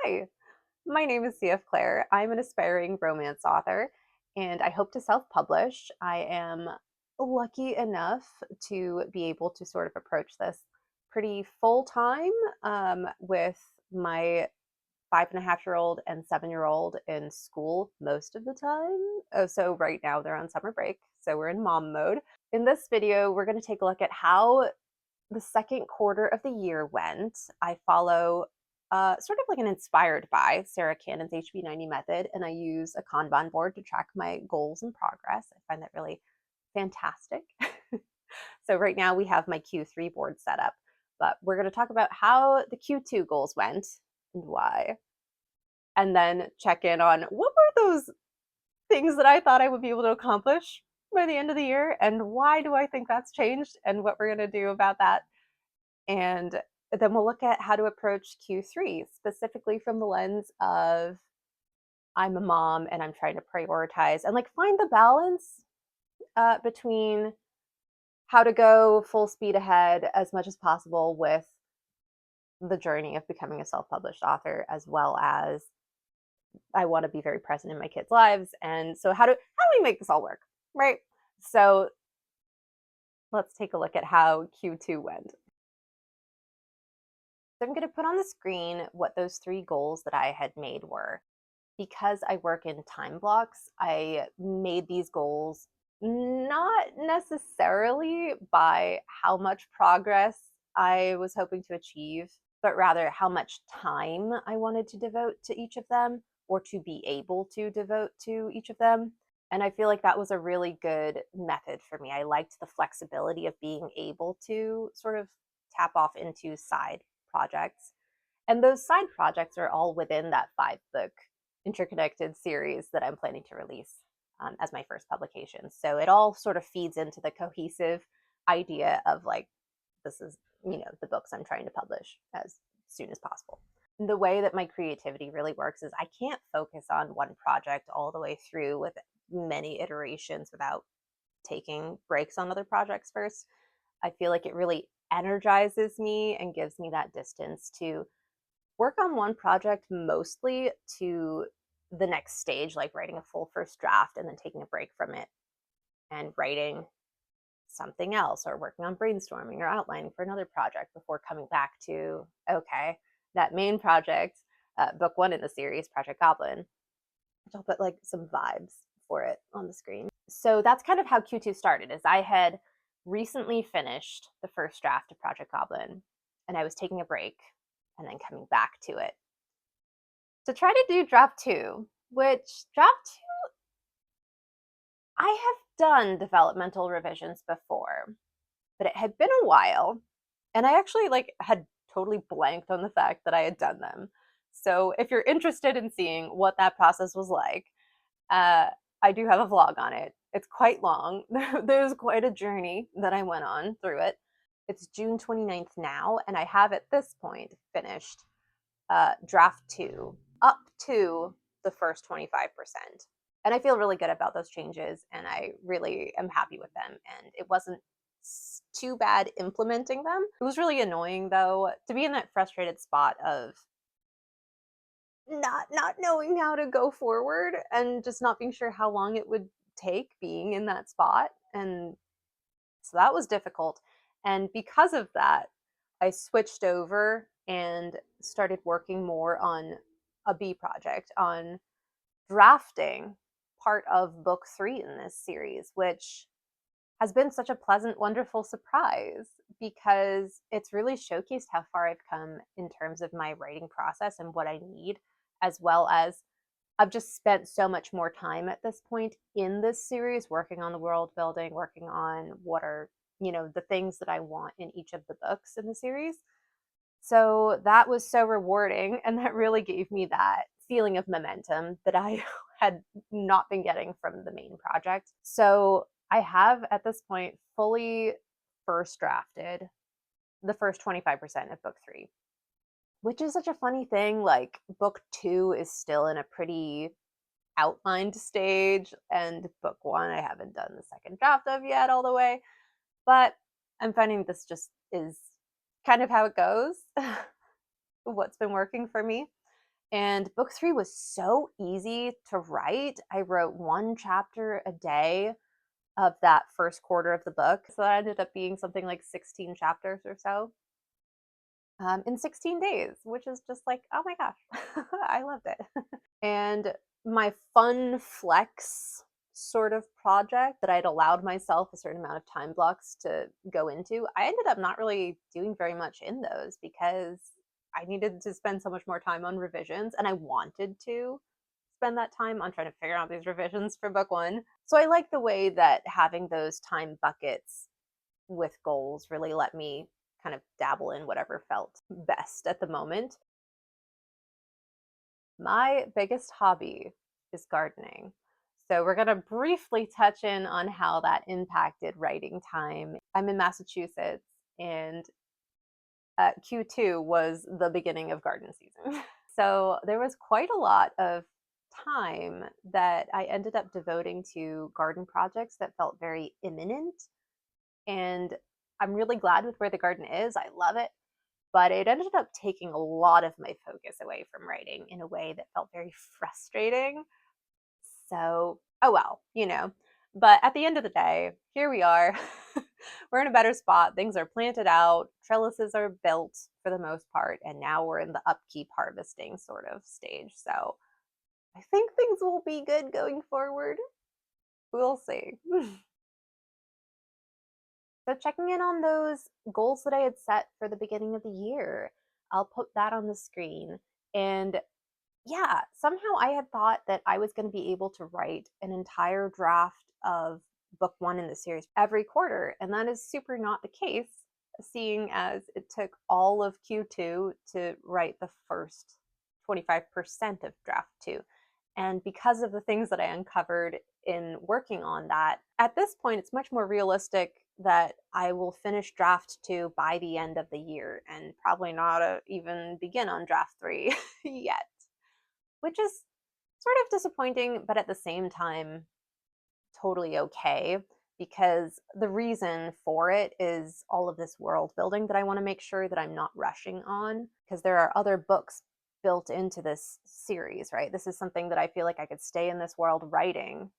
Hi, my name is CF Claire. I'm an aspiring romance author and I hope to self publish. I am lucky enough to be able to sort of approach this pretty full time with my 5.5-year-old and 7-year-old in school most of the time. So, right now they're on summer break, so we're in mom mode. In this video, we're going to take a look at how the second quarter of the year went. I follow sort of like an inspired by Sarah Cannon's HB90 method, and I use a Kanban board to track my goals and progress. I find that really fantastic. So right now we have my Q3 board set up, but we're going to talk about how the Q2 goals went and why, and then check in on what were those things that I thought I would be able to accomplish by the end of the year, and why do I think that's changed, and what we're going to do about that. And then we'll look at how to approach Q3, specifically from the lens of I'm a mom and I'm trying to prioritize and like find the balance between how to go full speed ahead as much as possible with the journey of becoming a self-published author, as well as I want to be very present in my kids' lives. And so how do we make this all work? Right. So let's take a look at how Q2 went. So I'm going to put on the screen what those 3 goals that I had made were. Because I work in time blocks, I made these goals not necessarily by how much progress I was hoping to achieve, but rather how much time I wanted to devote to each of them or to be able to devote to each of them. And I feel like that was a really good method for me. I liked the flexibility of being able to sort of tap off into side projects. And those side projects are all within that 5-book interconnected series that I'm planning to release as my first publication. So it all sort of feeds into the cohesive idea of like, this is, the books I'm trying to publish as soon as possible. And the way that my creativity really works is I can't focus on one project all the way through with many iterations without taking breaks on other projects first. I feel like it really energizes me and gives me that distance to work on one project mostly to the next stage, like writing a full first draft and then taking a break from it and writing something else or working on brainstorming or outlining for another project before coming back to, okay, that main project, book 1 in the series, Project Goblin, which I'll put like some vibes for it on the screen. So that's kind of how Q2 started, is I had recently finished the first draft of Project Goblin and I was taking a break and then coming back to it to try to do draft 2, which draft 2, I have done developmental revisions before, but it had been a while, and I actually like had totally blanked on the fact that I had done them. So if you're interested in seeing what that process was like, uh, I do have a vlog on it. It's quite long. There's quite a journey that I went on through it. It's June 29th now, and I have at this point finished draft 2 up to the first 25%. And I feel really good about those changes, and I really am happy with them. And it wasn't too bad implementing them. It was really annoying, though, to be in that frustrated spot of not knowing how to go forward and just not being sure how long it would take being in that spot. And so that was difficult. And because of that, I switched over and started working more on a B project, on drafting part of book 3 in this series, which has been such a pleasant, wonderful surprise because it's really showcased how far I've come in terms of my writing process and what I need, as well as I've just spent so much more time at this point in this series working on the world building, working on what are, the things that I want in each of the books in the series. So that was so rewarding, and that really gave me that feeling of momentum that I had not been getting from the main project. So I have at this point fully first drafted the first 25% of book 3, which is such a funny thing. Like, book 2 is still in a pretty outlined stage, and book 1 I haven't done the second draft of yet all the way. But I'm finding this just is kind of how it goes, what's been working for me. And book three was so easy to write. I wrote one chapter a day of that first quarter of the book. So that ended up being something like 16 chapters or so in 16 days, which is just like, oh my gosh, I loved it. And my fun flex sort of project that I'd allowed myself a certain amount of time blocks to go into, I ended up not really doing very much in those because I needed to spend so much more time on revisions and I wanted to spend that time on trying to figure out these revisions for book one. So I like the way that having those time buckets with goals really let me kind of dabble in whatever felt best at the moment. My biggest hobby is gardening. So, we're going to briefly touch in on how that impacted writing time. I'm in Massachusetts, and Q2 was the beginning of garden season. So, there was quite a lot of time that I ended up devoting to garden projects that felt very imminent. And I'm really glad with where the garden is. I love it. But it ended up taking a lot of my focus away from writing in a way that felt very frustrating. So, oh well, you know. But at the end of the day, here we are. We're in a better spot. Things are planted out, trellises are built for the most part, and now we're in the upkeep harvesting sort of stage. So, I think things will be good going forward. We'll see. So, checking in on those goals that I had set for the beginning of the year, I'll put that on the screen. And yeah, somehow I had thought that I was going to be able to write an entire draft of book one in the series every quarter. And that is super not the case, seeing as it took all of Q2 to write the first 25% of draft two. And because of the things that I uncovered in working on that, at this point, it's much more realistic that I will finish draft two by the end of the year and probably not even begin on draft three yet, which is sort of disappointing, but at the same time, totally okay because the reason for it is all of this world building that I want to make sure that I'm not rushing on because there are other books built into this series, right? This is something that I feel like I could stay in this world writing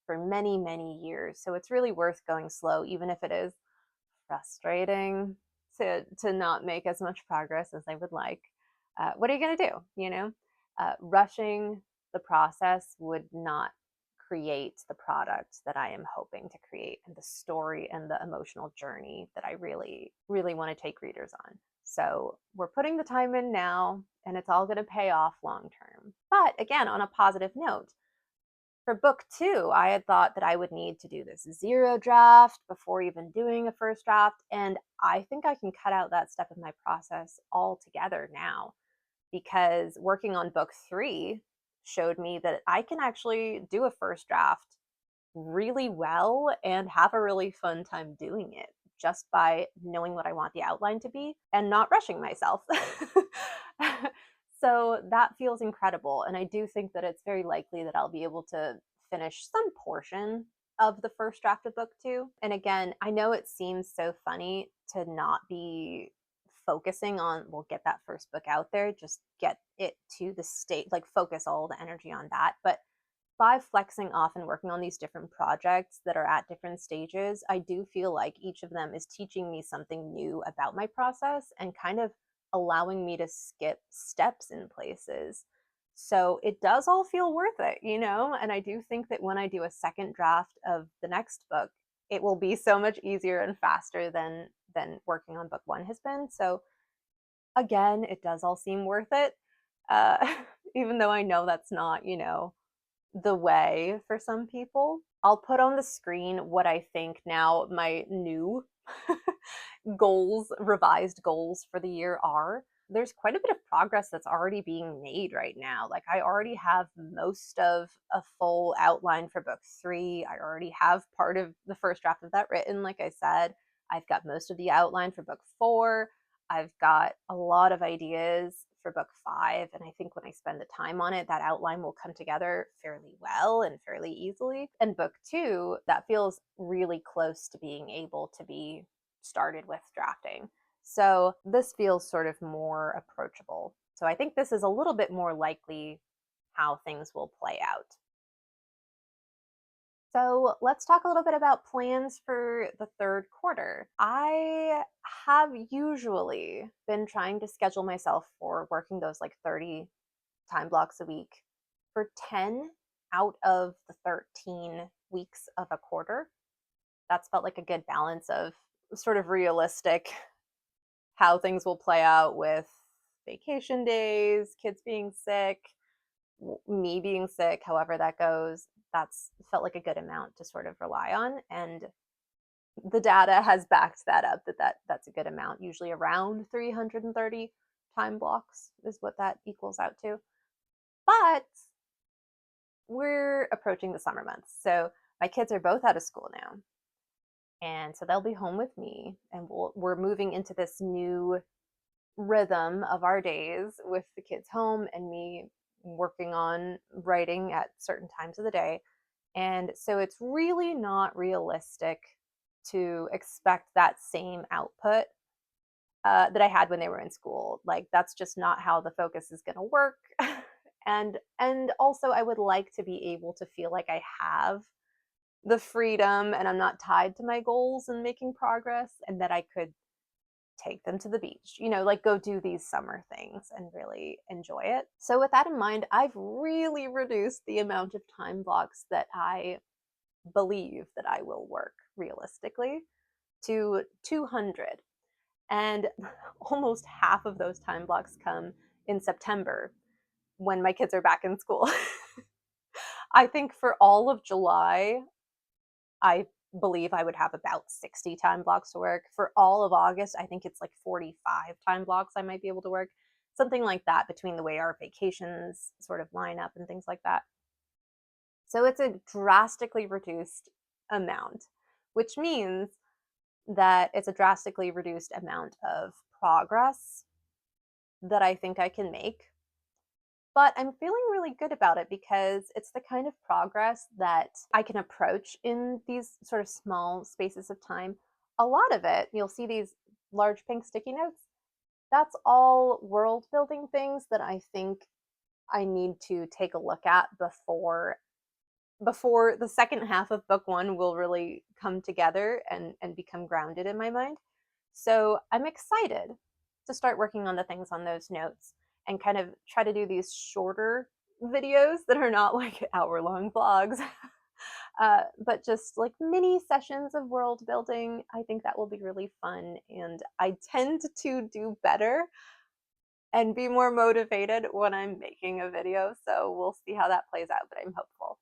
for many, many years. So it's really worth going slow, even if it is frustrating to not make as much progress as I would like. What are you going to do? Rushing the process would not create the product that I am hoping to create and the story and the emotional journey that I really, really want to take readers on. So we're putting the time in now and it's all going to pay off long term. But again, on a positive note, for book two, I had thought that I would need to do this zero draft before even doing a first draft. And I think I can cut out that step of my process altogether now because working on book three showed me that I can actually do a first draft really well and have a really fun time doing it just by knowing what I want the outline to be and not rushing myself. So that feels incredible. And I do think that it's very likely that I'll be able to finish some portion of the first draft of book two. And again, I know it seems so funny to not be focusing on, we'll get that first book out there, just get it to the state, like focus all the energy on that. But by flexing off and working on these different projects that are at different stages, I do feel like each of them is teaching me something new about my process and kind of allowing me to skip steps in places. So it does all feel worth it, you know? And I do think that when I do a second draft of the next book, it will be so much easier and faster than working on book one has been. So again, it does all seem worth it. Uh, even though I know that's not, the way for some people. I'll put on the screen what I think now my new goals, revised goals for the year are. There's quite a bit of progress that's already being made right now. Like, I already have most of a full outline for book three. I already have part of the first draft of that written, like I said. I've got most of the outline for book four. I've got a lot of ideas for book five. And I think when I spend the time on it, that outline will come together fairly well and fairly easily. And book two, that feels really close to being able to be started with drafting. So this feels sort of more approachable. So I think this is a little bit more likely how things will play out. So let's talk a little bit about plans for the third quarter. I have usually been trying to schedule myself for working those like 30 time blocks a week for 10 out of the 13 weeks of a quarter. That's felt like a good balance of sort of realistic how things will play out with vacation days, kids being sick, me being sick, however that goes. That's felt like a good amount to sort of rely on. And the data has backed that up that's a good amount. Usually around 330 time blocks is what that equals out to. But we're approaching the summer months. So my kids are both out of school now. And so they'll be home with me, and we're moving into this new rhythm of our days with the kids home and me working on writing at certain times of the day. And so it's really not realistic to expect that same output that I had when they were in school. Like that's just not how the focus is going to work. And also I would like to be able to feel like I have the freedom and I'm not tied to my goals and making progress, and that I could take them to the beach, like go do these summer things and really enjoy it. So, with that in mind, I've really reduced the amount of time blocks that I believe that I will work realistically to 200. And almost half of those time blocks come in September when my kids are back in school. I think for all of July, I believe I would have about 60 time blocks to work. For all of August, I think it's like 45 time blocks I might be able to work. Something like that between the way our vacations sort of line up and things like that. So it's a drastically reduced amount, which means that it's a drastically reduced amount of progress that I think I can make. But I'm feeling really good about it because it's the kind of progress that I can approach in these sort of small spaces of time. A lot of it, you'll see these large pink sticky notes. That's all world building things that I think I need to take a look at before the second half of book one will really come together and become grounded in my mind. So I'm excited to start working on the things on those notes and kind of try to do these shorter videos that are not like hour-long vlogs, but just like mini sessions of world building. I think that will be really fun, and I tend to do better and be more motivated when I'm making a video. So we'll see how that plays out, but I'm hopeful.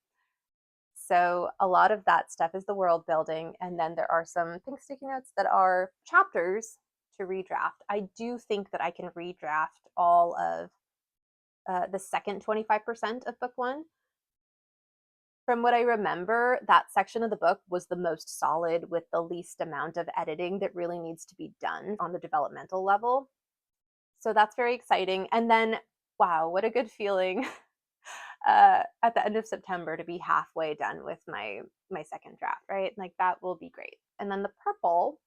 So a lot of that stuff is the world building, and then there are some pink sticky notes that are chapters to redraft. I do think that I can redraft all of the second 25% of book one. From what I remember, that section of the book was the most solid with the least amount of editing that really needs to be done on the developmental level. So that's very exciting. And then, wow, what a good feeling at the end of September to be halfway done with my second draft, right? Like that will be great. And then the purple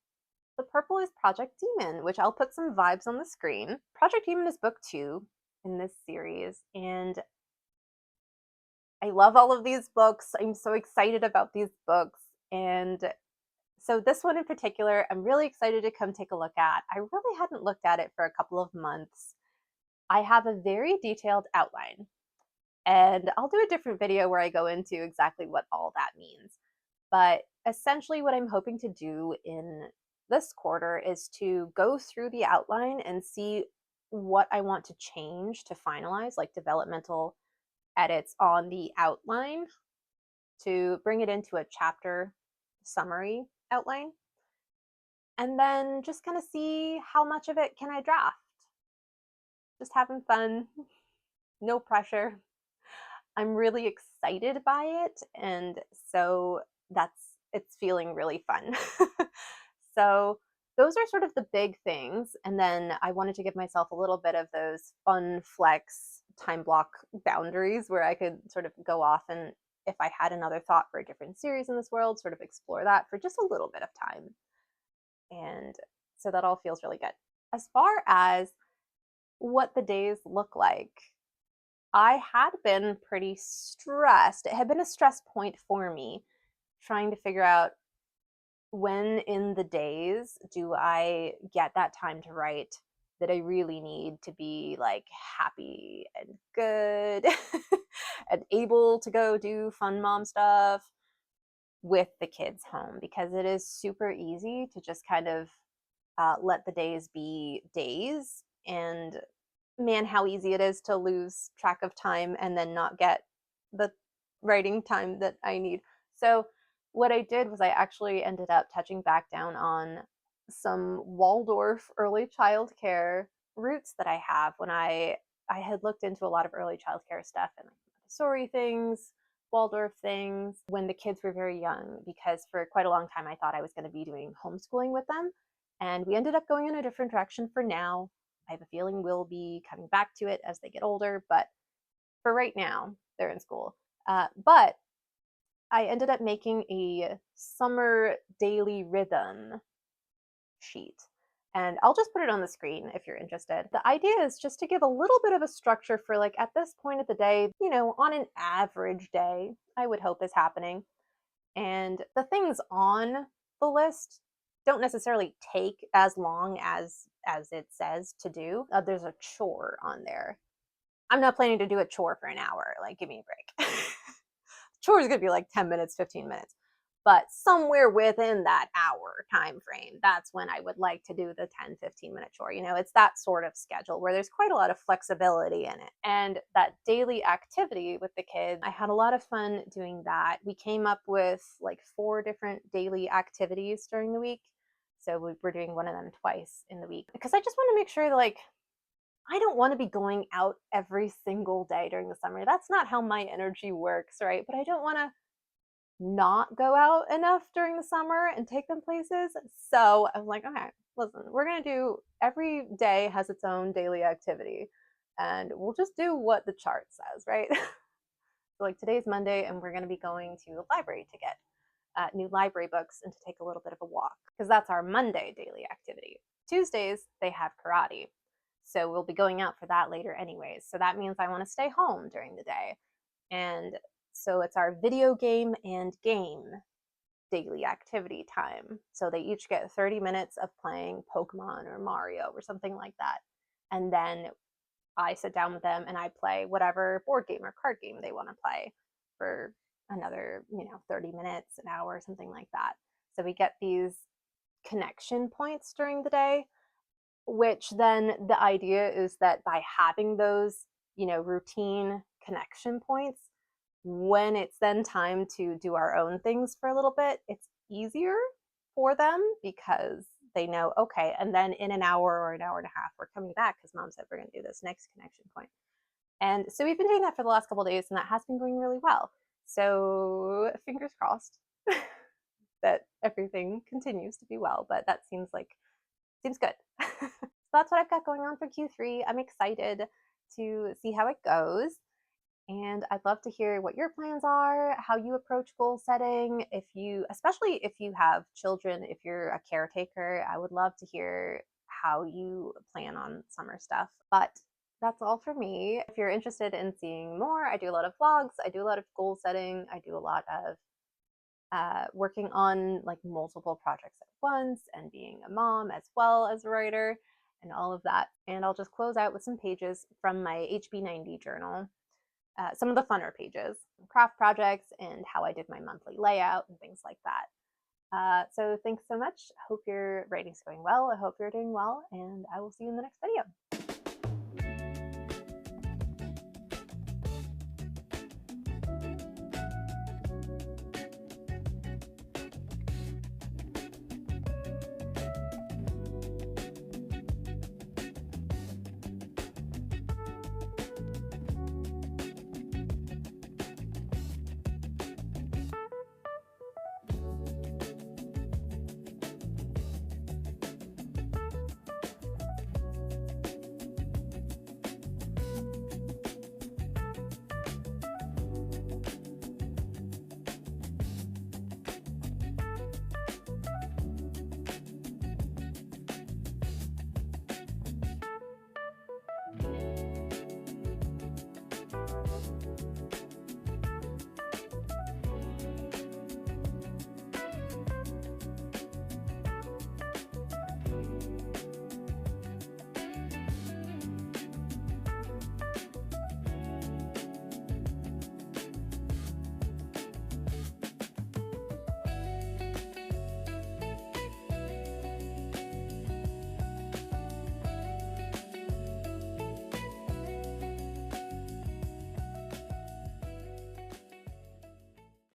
is Project Demon, which I'll put some vibes on the screen. Project Demon is book 2 in this series, and I love all of these books. I'm so excited about these books. And so this one in particular, I'm really excited to come take a look at. I really hadn't looked at it for a couple of months. I have a very detailed outline, and I'll do a different video where I go into exactly what all that means. But essentially, what I'm hoping to do in this quarter is to go through the outline and see what I want to change to finalize, like developmental edits on the outline to bring it into a chapter summary outline. And then just kind of see how much of it can I draft. Just having fun, no pressure. I'm really excited by it, and so it's feeling really fun. So those are sort of the big things, and then I wanted to give myself a little bit of those fun flex time block boundaries where I could sort of go off, and if I had another thought for a different series in this world, sort of explore that for just a little bit of time. And so that all feels really good. As far as what the days look like. I had been pretty stressed. It had been a stress point for me trying to figure out when in the days do I get that time to write that I really need to be like happy and good and able to go do fun mom stuff with the kids home, because it is super easy to just kind of let the days be days. And man, how easy it is to lose track of time and then not get the writing time that I need. So, what I did was I actually ended up touching back down on some Waldorf early childcare roots that I have. When I had looked into a lot of early childcare stuff and like Montessori things, Waldorf things when the kids were very young, because for quite a long time I thought I was going to be doing homeschooling with them. And we ended up going in a different direction for now. I have a feeling we'll be coming back to it as they get older, but for right now, they're in school. But I ended up making a summer daily rhythm sheet. And I'll just put it on the screen if you're interested. The idea is just to give a little bit of a structure for like at this point of the day, on an average day, I would hope is happening. And the things on the list don't necessarily take as long as it says to do. There's a chore on there. I'm not planning to do a chore for an hour. Like, give me a break. Chore is going to be like 10 minutes, 15 minutes. But somewhere within that hour time frame, that's when I would like to do the 10, 15-minute chore. It's that sort of schedule where there's quite a lot of flexibility in it. And that daily activity with the kids, I had a lot of fun doing that. We came up with like 4 different daily activities during the week. So we were doing one of them twice in the week because I just want to make sure that like I don't want to be going out every single day during the summer. That's not how my energy works, right? But I don't want to not go out enough during the summer and take them places. So I'm like, okay, listen, we're going to do every day has its own daily activity and we'll just do what the chart says, right? So like today's Monday and we're going to be going to the library to get new library books and to take a little bit of a walk because that's our Monday daily activity. Tuesdays, they have karate. So we'll be going out for that later anyways. So that means I want to stay home during the day. And so it's our video game and game daily activity time. So they each get 30 minutes of playing Pokemon or Mario or something like that. And then I sit down with them and I play whatever board game or card game they want to play for another, 30 minutes, an hour, something like that. So we get these connection points during the day, which then the idea is that by having those, routine connection points, when it's then time to do our own things for a little bit, it's easier for them because they know, okay, and then in an hour or an hour and a half, we're coming back because mom said we're going to do this next connection point. And so we've been doing that for the last couple of days, and that has been going really well. So fingers crossed that everything continues to be well, but that seems good. So that's what I've got going on for Q3. I'm excited to see how it goes. And I'd love to hear what your plans are, how you approach goal setting. Especially if you have children, if you're a caretaker, I would love to hear how you plan on summer stuff. But that's all for me. If you're interested in seeing more, I do a lot of vlogs, I do a lot of goal setting, I do a lot of working on like multiple projects at once and being a mom as well as a writer and all of that. And I'll just close out with some pages from my HB90 journal. Some of the funner pages, craft projects, and how I did my monthly layout and things like that. So thanks so much. I hope your writing's going well. I hope you're doing well, and I will see you in the next video.